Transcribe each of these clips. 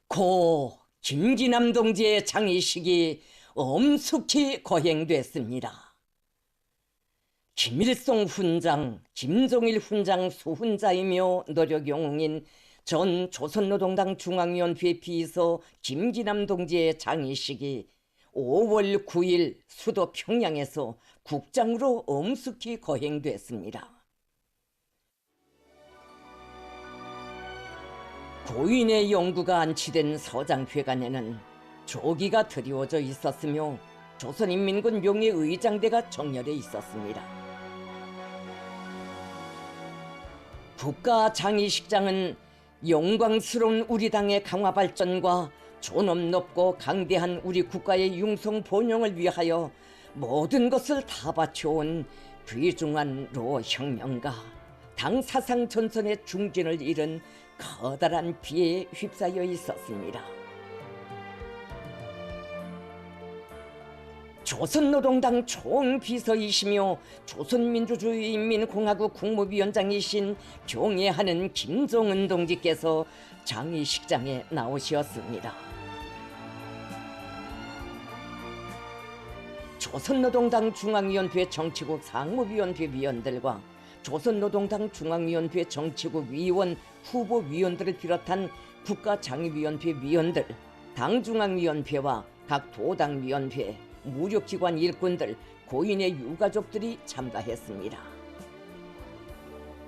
고 김기남 동지의 장의식이 엄숙히 거행됐습니다. 김일성 훈장, 김종일 훈장 수훈자이며 노력영웅인 전 조선노동당 중앙위원회 비서 김기남 동지의 장의식이 5월 9일 수도 평양에서 국장으로 엄숙히 거행됐습니다. 고인의 영구가 안치된 서장회관에는 조기가 드리워져 있었으며 조선인민군 명예의장대가 정렬해 있었습니다. 국가장의식장은 영광스러운 우리 당의 강화 발전과 존엄 높고 강대한 우리 국가의 융성 번영을 위하여 모든 것을 다 바쳐온 귀중한 로 혁명가, 당 사상 전선의 중진을 잃은 커다란 비에 휩싸여 있었습니다. 조선노동당 총비서이시며 조선민주주의인민공화국 국무위원장이신 경애하는 김종은 동지께서 장의식장에 나오셨습니다. 조선노동당 중앙위원회 정치국 상무위원회 위원들과 조선노동당 중앙위원회 정치국 위원 후보위원들을 비롯한 국가장의위원회 위원들, 당중앙위원회와 각 도당위원회, 무력기관 일꾼들, 고인의 유가족들이 참가했습니다.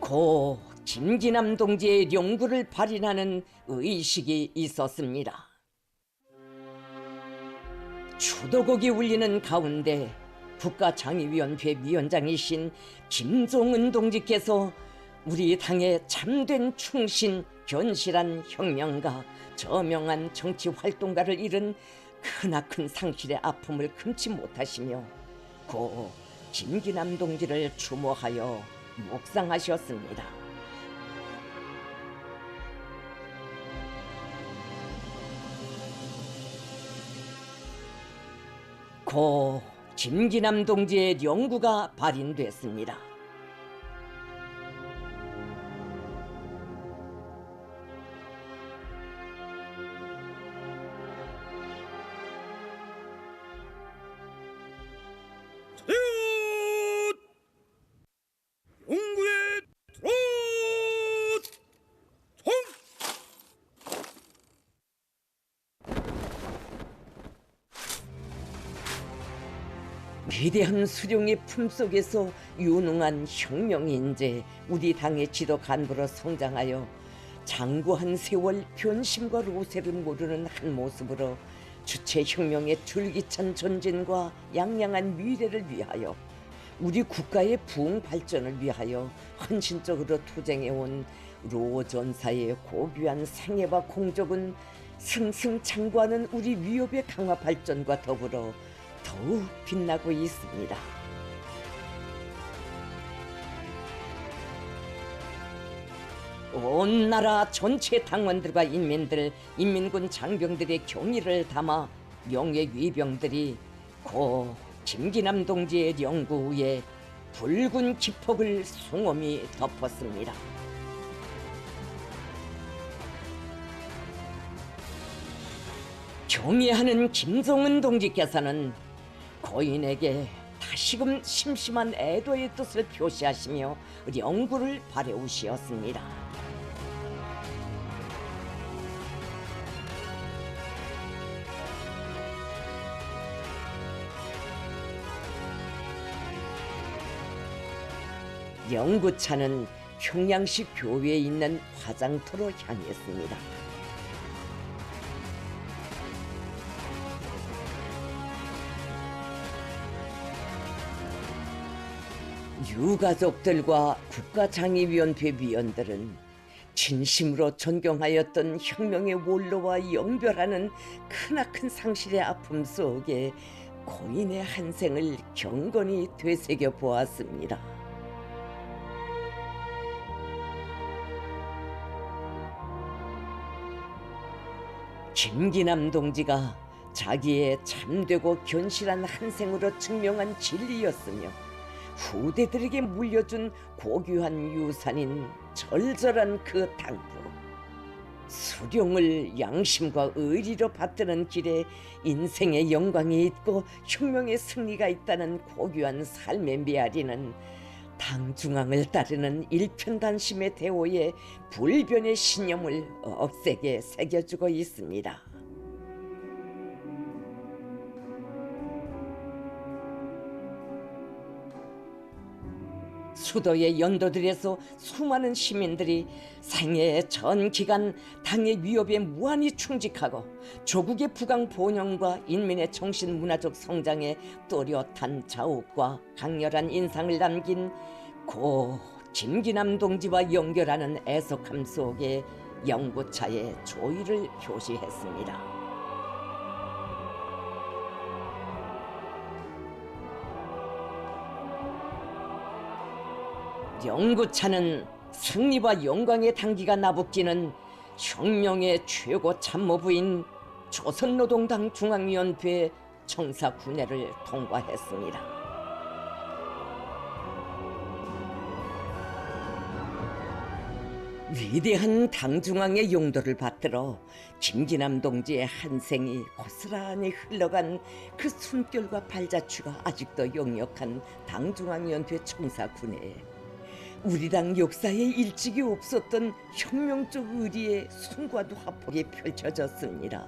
고 김기남 동지의 영구를 발인하는 의식이 있었습니다. 추도곡이 울리는 가운데 국가장의위원회 위원장이신 김종은 동지께서 우리 당의 참된 충신, 견실한 혁명가, 저명한 정치활동가를 잃은 크나큰 상실의 아픔을 금치 못하시며 고 김기남 동지를 추모하여 묵상하셨습니다. 고 김기남 동지의 영구가 발인됐습니다. 영구의 트롯! 위대한 수령의 품속에서 유능한 혁명인재, 우리 당의 지도 간부로 성장하여 장구한 세월 변심과 로세를 모르는 한 모습으로 주체 혁명의 줄기찬 전진과 양양한 미래를 위하여 우리 국가의 부흥 발전을 위하여 헌신적으로 투쟁해온 로 전사의 고귀한 생애와 공적은 승승장구하는 우리 위협의 강화 발전과 더불어 더욱 빛나고 있습니다. 온 나라 전체 당원들과 인민들, 인민군 장병들의 경의를 담아 명예위병들이 고 김기남 동지의 영구 위에 붉은 기폭을 숭엄히 덮었습니다. 경애하는 김종은 동지께서는 고인에게 다시금 심심한 애도의 뜻을 표시하시며 영구를 바래오시었습니다. 영구차는 평양시 교외에 있는 화장터로 향했습니다. 유가족들과 국가장의위원회 위원들은 진심으로 존경하였던 혁명의 원로와 영별하는 크나큰 상실의 아픔 속에 고인의 한 생을 경건히 되새겨 보았습니다. 김기남 동지가 자기의 참되고 견실한 한 생으로 증명한 진리였으며 후대들에게 물려준 고귀한 유산인 절절한 그 당부, 수령을 양심과 의리로 받드는 길에 인생의 영광이 있고 혁명의 승리가 있다는 고귀한 삶의 메아리는 당중앙을 따르는 일편단심의 대오에 불변의 신념을 억세게 새겨주고 있습니다. 수도의 연도들에서 수많은 시민들이 생애의 전 기간 당의 위협에 무한히 충직하고 조국의 부강 번영과 인민의 정신 문화적 성장에 또렷한 자욱과 강렬한 인상을 남긴 고 김기남 동지와 연결하는 애석함 속에 영구차의 조의를 표시했습니다. 영구차는 승리와 영광의 단기가 나부끼는 혁명의 최고 참모부인 조선노동당 중앙위원회 청사군회를 통과했습니다. 위대한 당중앙의 용도를 받들어 김기남 동지의 한 생이 고스란히 흘러간 그 숨결과 발자취가 아직도 역력한 당중앙위원회 청사군회에 우리 당 역사에 일찍이 없었던 혁명적 의리의 숨과도 화폭이 펼쳐졌습니다.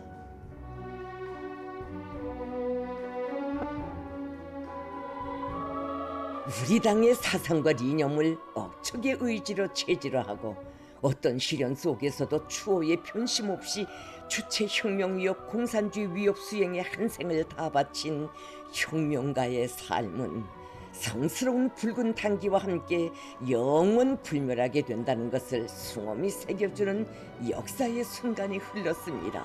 우리 당의 사상과 이념을 억척의 의지로 체질화하고 어떤 시련 속에서도 추호의 편심 없이 주체 혁명 위협 공산주의 위협 수행에 한 생을 다 바친 혁명가의 삶은 성스러운 붉은 단기와 함께 영원 불멸하게 된다는 것을 숭엄히 새겨주는 역사의 순간이 흘렀습니다.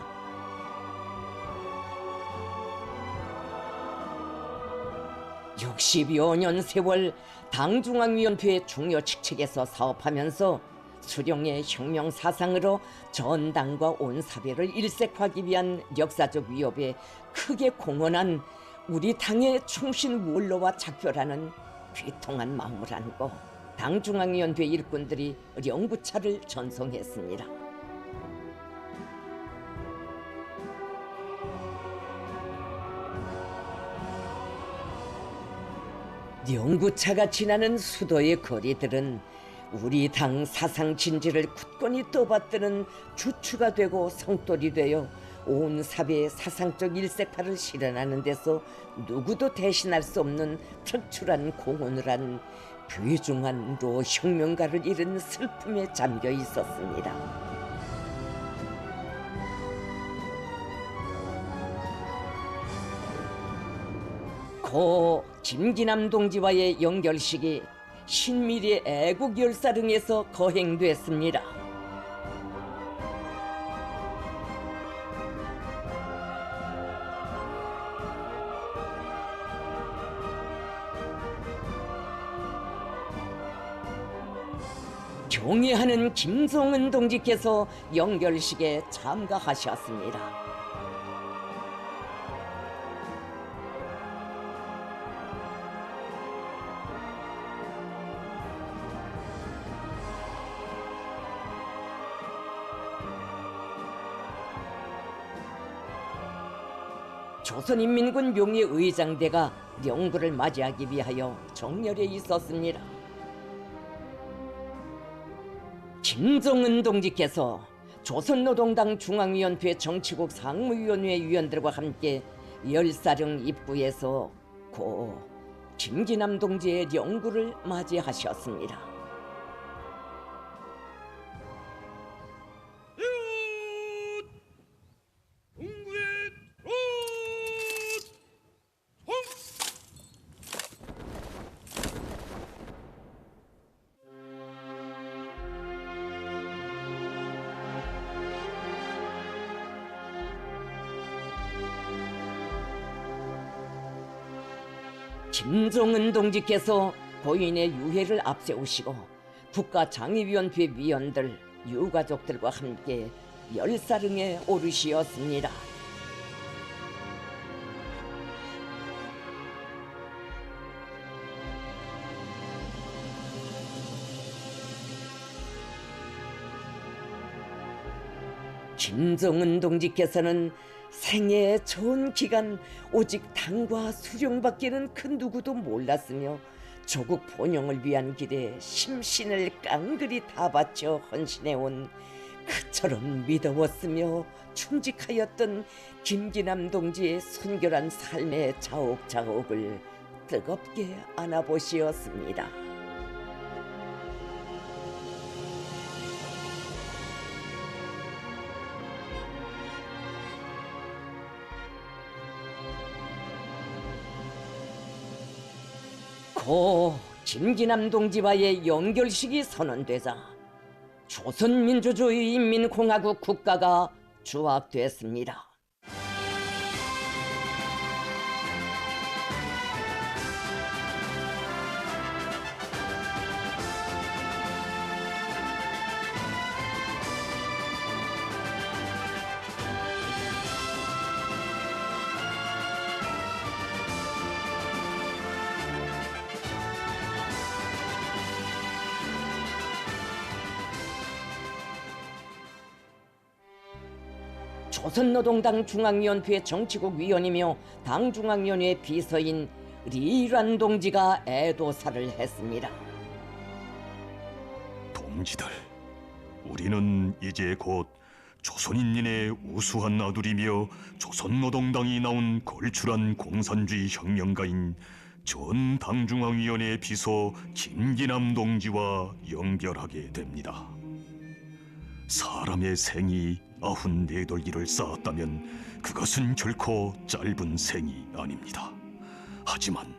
(60여 년) 세월 당중앙위원회 중요 직책에서 사업하면서 수령의 혁명 사상으로 전당과 온 사회를 일색하기 위한 역사적 위협에 크게 공헌한 우리 당의 충신 원로와 작별하는 귀통한 마음을 안고 당중앙위원회 일꾼들이 영구차를 전송했습니다. 영구차가 지나는 수도의 거리들은 우리 당 사상 진지를 굳건히 떠받드는 주추가 되고 성돌이 되어 온 사회의 사상적 일색파를 실현하는 데서 누구도 대신할 수 없는 특출한 공헌을 한 귀중한 로 혁명가를 잃은 슬픔에 잠겨 있었습니다. 고 김기남 동지와의 연결식이 신미리 애국열사릉에서 거행됐습니다. 경애하는 김성은 동지께서 연결식에 참가하셨습니다. 조선인민군 명예의장대가 영구를 맞이하기 위하여 정렬에 있었습니다. 김정은 동지께서 조선노동당 중앙위원회 정치국 상무위원회 위원들과 함께 열사릉 입구에서 고 김기남 동지의 영구를 맞이하셨습니다. 김정은 동지께서 고인의 유해를 앞세우시고 국가장의위원회 위원들, 유가족들과 함께 열사릉에 오르시었습니다. 김정은 동지께서는 생애의 좋은 기간 오직 당과 수령밖에는 그 누구도 몰랐으며 조국 번영을 위한 길에 심신을 깡그리 다 바쳐 헌신해온 그처럼 믿어왔으며 충직하였던 김기남 동지의 순결한 삶의 자옥자옥을 뜨겁게 안아보시었습니다. 고 김기남 동지와의 연결식이 선언되자 조선민주주의 인민공화국 국가가 조악됐습니다. 조선노동당 중앙위원회 정치국 위원이며 당중앙위원회 비서인 리란 동지가 애도사를 했습니다. 동지들, 우리는 이제 곧 조선인민의 우수한 아들이며 조선노동당이 나온 걸출한 공산주의 혁명가인 전 당중앙위원회 비서 김기남 동지와 연결하게 됩니다. 사람의 생이 94돌기를 쌓았다면 그것은 결코 짧은 생이 아닙니다. 하지만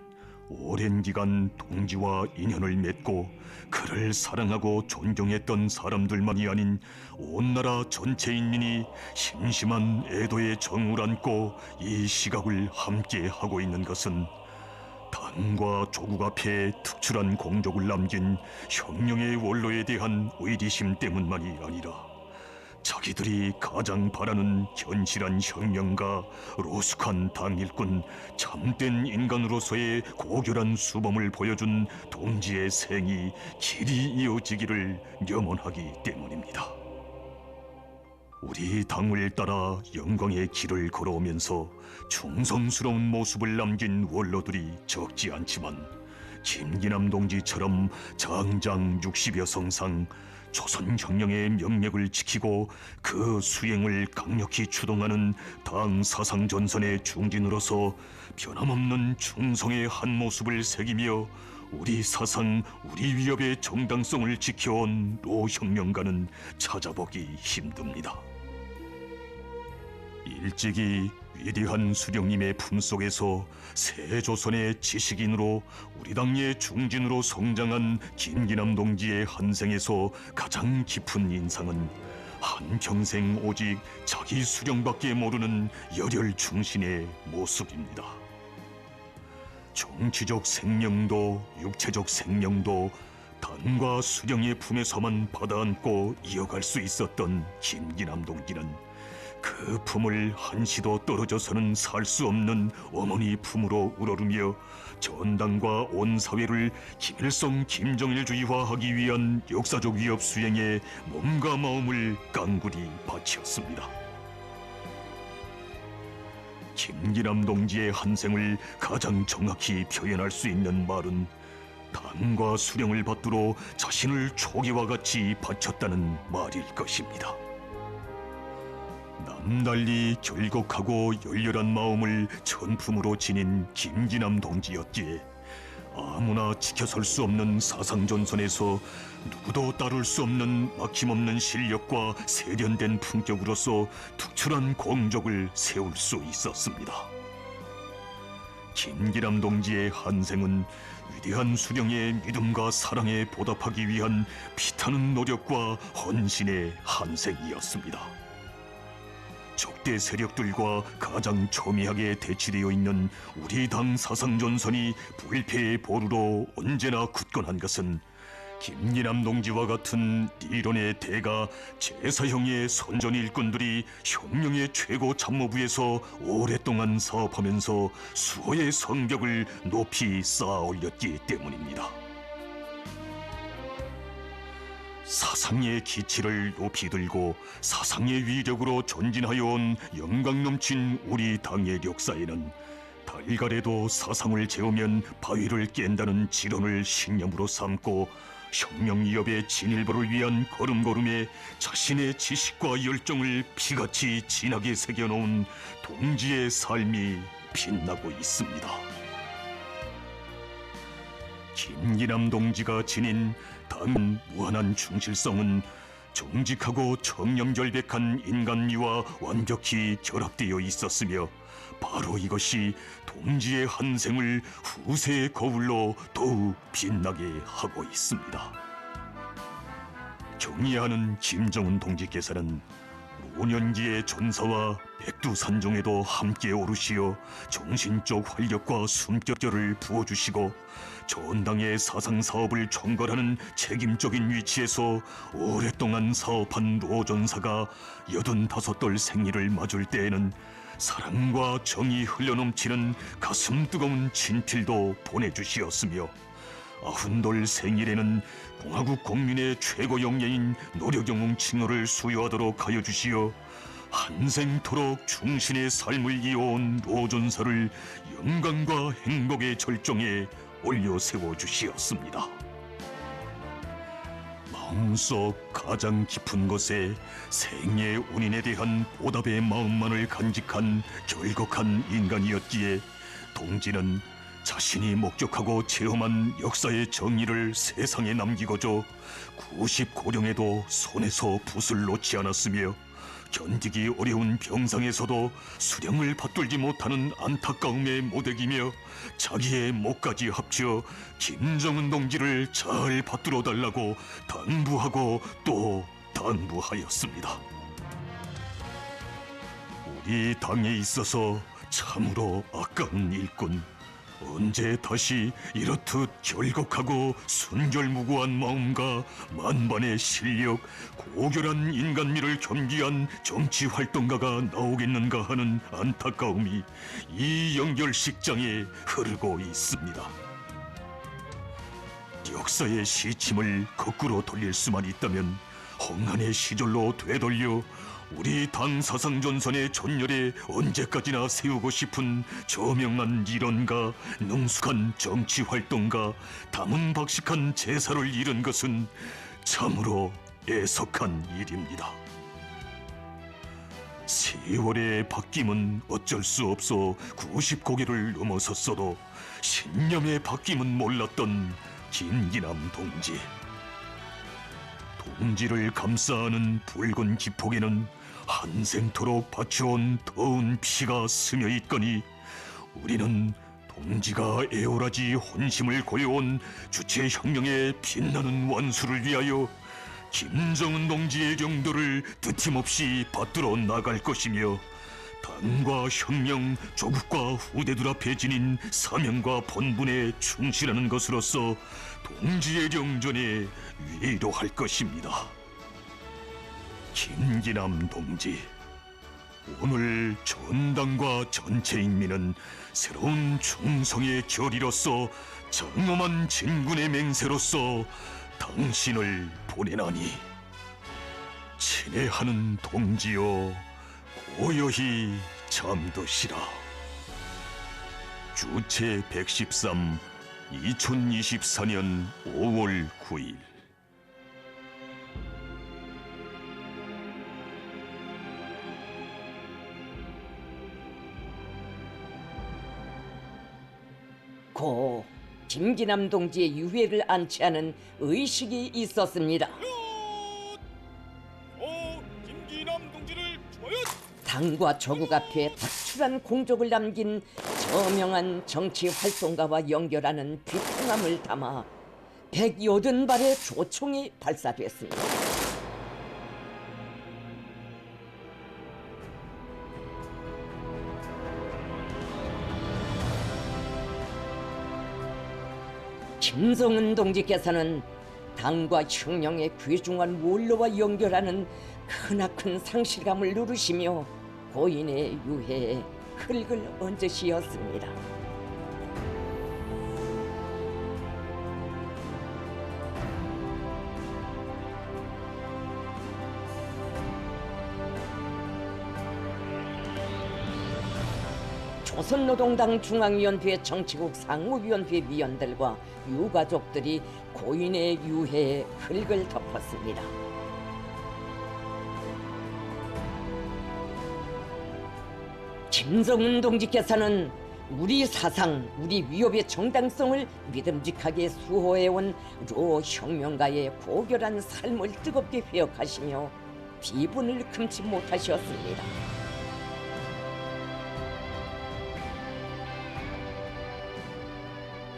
오랜 기간 동지와 인연을 맺고 그를 사랑하고 존경했던 사람들만이 아닌 온 나라 전체 인민이 심심한 애도의 정을 안고 이 시각을 함께 하고 있는 것은 당과 조국 앞에 특출한 공적을 남긴 혁명의 원로에 대한 의리심 때문만이 아니라 자기들이 가장 바라는 견실한 혁명가, 로숙한 당일꾼, 참된 인간으로서의 고결한 수범을 보여준 동지의 생이 길이 이어지기를 염원하기 때문입니다. 우리 당을 따라 영광의 길을 걸어오면서 충성스러운 모습을 남긴 원로들이 적지 않지만 김기남 동지처럼 장장 60여 성상 조선혁명의 명맥을 지키고 그 수행을 강력히 추동하는 당 사상전선의 중진으로서 변함없는 충성의 한 모습을 새기며 우리 사상, 우리 위협의 정당성을 지켜온 노혁명가는 찾아보기 힘듭니다. 일찍이 위대한 수령님의 품속에서 새 조선의 지식인으로 우리 당의 중진으로 성장한 김기남 동지의 한생에서 가장 깊은 인상은 한평생 오직 자기 수령밖에 모르는 열혈 충신의 모습입니다. 정치적 생명도 육체적 생명도 당과 수령의 품에서만 받아안고 이어갈 수 있었던 김기남 동지는 그 품을 한시도 떨어져서는 살 수 없는 어머니 품으로 우러르며 전당과 온 사회를 김일성 김정일주의화하기 위한 역사적 위협 수행에 몸과 마음을 깡그리 바쳤습니다. 김기남 동지의 한생을 가장 정확히 표현할 수 있는 말은 당과 수령을 받들어 자신을 초기와 같이 바쳤다는 말일 것입니다. 남달리 결곡하고 열렬한 마음을 전품으로 지닌 김기남 동지였기에 아무나 지켜설 수 없는 사상전선에서 누구도 따를 수 없는 막힘없는 실력과 세련된 품격으로서 특출한 공적을 세울 수 있었습니다. 김기남 동지의 한생은 위대한 수령의 믿음과 사랑에 보답하기 위한 피타는 노력과 헌신의 한생이었습니다. 적대 세력들과 가장 첨예하게 대치되어 있는 우리 당 사상전선이 불패의 보루로 언제나 굳건한 것은 김기남 동지와 같은 이론의 대가 제사형의 선전 일꾼들이 혁명의 최고 참모부에서 오랫동안 사업하면서 수호의 성벽을 높이 쌓아 올렸기 때문입니다. 사상의 기치를 높이 들고 사상의 위력으로 전진하여 온 영광 넘친 우리 당의 역사에는 달걀에도 사상을 재우면 바위를 깬다는 지론을 신념으로 삼고 혁명위협의 진일보를 위한 걸음걸음에 자신의 지식과 열정을 피같이 진하게 새겨놓은 동지의 삶이 빛나고 있습니다. 김기남 동지가 지닌 당 무한한 충실성은 정직하고 청렴결백한 인간미와 완벽히 결합되어 있었으며 바로 이것이 동지의 한 생을 후세의 거울로 더욱 빛나게 하고 있습니다. 경의하는 김정은 동지께서는 노년기의 전사와 백두산종에도 함께 오르시어 정신적 활력과 숨결을 부어주시고 전당의 사상사업을 총괄하는 책임적인 위치에서 오랫동안 사업한 노전사가 85돌 생일을 맞을 때에는 사랑과 정이 흘러넘치는 가슴 뜨거운 친필도 보내주시었으며 90돌 생일에는 공화국 국민의 최고 영예인 노력영웅 칭호를 수여하도록 하여 주시어 한생토록 충신의 삶을 이어온 노전사를 영광과 행복의 절정에 올려 세워주시었습니다. 마음속 가장 깊은 곳에 생의 운인에 대한 보답의 마음만을 간직한 결곡한 인간이었기에 동지는 자신이 목적하고 체험한 역사의 정의를 세상에 남기고저 90고령에도 손에서 붓을 놓지 않았으며 견디기 어려운 병상에서도 수령을 받들지 못하는 안타까움에 모대기며 자기의 목까지 합쳐 김정은 동지를 잘 받들어 달라고 당부하고 또 당부하였습니다. 우리 당에 있어서 참으로 아까운 일꾼, 언제 다시 이렇듯 결곡하고 순결무구한 마음과 만반의 실력, 고결한 인간미를 겸비한 정치활동가가 나오겠는가 하는 안타까움이 이 연결식장에 흐르고 있습니다. 역사의 시침을 거꾸로 돌릴 수만 있다면 홍한의 시절로 되돌려 우리 당 사상전선의 전열에 언제까지나 세우고 싶은 저명한 일원가, 능숙한 정치활동가, 다문박식한 제사를 이룬 것은 참으로 애석한 일입니다. 세월의 바뀜은 어쩔 수 없어 90고개를 넘어섰어도 신념의 바뀜은 몰랐던 김기남 동지. 동지를 감싸는 붉은 기폭에는 한생토록 바쳐온 더운 피가 스며 있거니 우리는 동지가 애월하지 혼심을 고여온 주체혁명의 빛나는 완수를 위하여 김정은 동지의 경도를 뜻힘없이 받들어 나갈 것이며 당과 혁명, 조국과 후대들 앞에 지닌 사명과 본분에 충실하는 것으로서 동지의 영전에 위로할 것입니다. 김기남 동지, 오늘 전당과 전체 인민은 새로운 충성의 결의로서 장엄한 진군의 맹세로서 당신을 보내나니 친애하는 동지여 고요히 잠드시라. 주체 113 2024년 5월 9일. 고 김기남 동지의 유해를 안치하는 의식이 있었습니다. 김기남 동지를 조연! 당과 조국 앞에 박출한 공적을 남긴 저명한 정치 활동가와 연결하는 비통함을 담아 180발의 조총이 발사됐습니다. 김정은 동지께서는 당과 혁명의 귀중한 원로와 연결하는 크나큰 상실감을 누르시며 고인의 유해에 흙을 얹으시었습니다. 조선노동당 중앙위원회 정치국 상무위원회 위원들과 유가족들이 고인의 유해에 흙을 덮었습니다. 김정은 동지께서는 우리 사상, 우리 위협의 정당성을 믿음직하게 수호해온 로 혁명가의 고결한 삶을 뜨겁게 회역하시며 비분을 금치 못하셨습니다.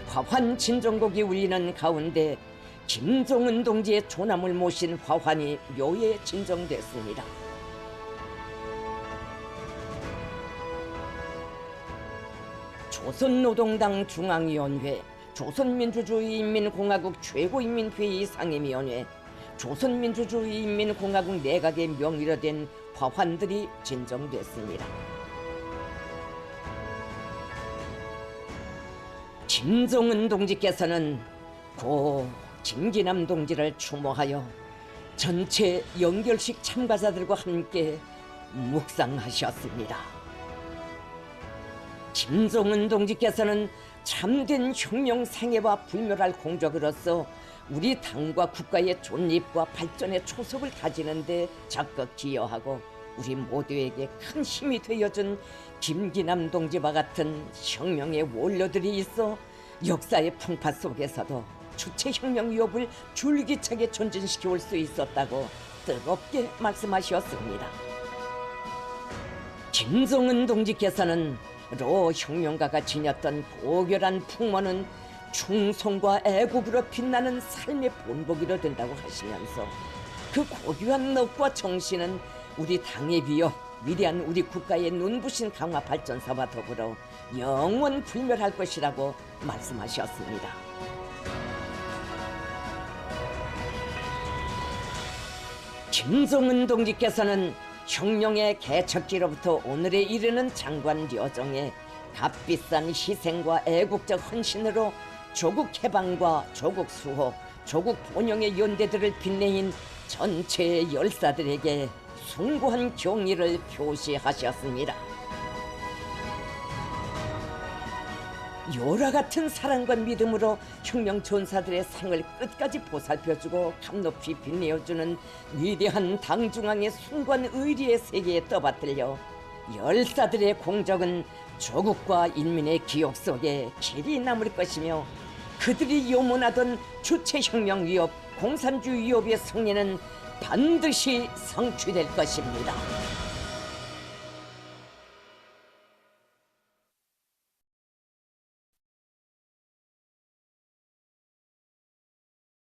화환 진정곡이 울리는 가운데 김정은 동지의 조남을 모신 화환이 묘에 진정됐습니다. 조선노동당 중앙위원회, 조선민주주의인민공화국 최고인민회의 상임위원회, 조선민주주의인민공화국 내각의 명의로 된 화환들이 진정됐습니다. 김정은 동지께서는 고 김기남 동지를 추모하여 전체 영결식 참가자들과 함께 묵상하셨습니다. 김정은 동지께서는 참된 혁명 생애와 불멸할 공적으로서 우리 당과 국가의 존립과 발전의 초석을 다지는 데 적극 기여하고 우리 모두에게 큰 힘이 되어준 김기남 동지와 같은 혁명의 원로들이 있어 역사의 풍파 속에서도 주체혁명 위협을 줄기차게 전진시켜 올 수 있었다고 뜨겁게 말씀하셨습니다. 김정은 동지께서는 로 혁명가가 지녔던 고결한 풍모는 충성과 애국으로 빛나는 삶의 본보기로 된다고 하시면서 그 고귀한 넋과 정신은 우리 당의 비어 위대한 우리 국가의 눈부신 강화 발전사와 더불어 영원 불멸할 것이라고 말씀하셨습니다. 김정은 동지께서는 혁명의 개척기로부터 오늘에 이르는 장관 여정에 값비싼 희생과 애국적 헌신으로 조국 해방과 조국 수호, 조국 번영의 연대들을 빛내인 전체 열사들에게 숭고한 경의를 표시하셨습니다. 요라 같은 사랑과 믿음으로 혁명 전사들의 생을 끝까지 보살펴주고 감높이 빛내어주는 위대한 당중앙의 숭고한 의리의 세계에 떠받들려 열사들의 공적은 조국과 인민의 기억 속에 길이 남을 것이며 그들이 요문하던 주체혁명 위협, 공산주의 위협의 승리는 반드시 성취될 것입니다.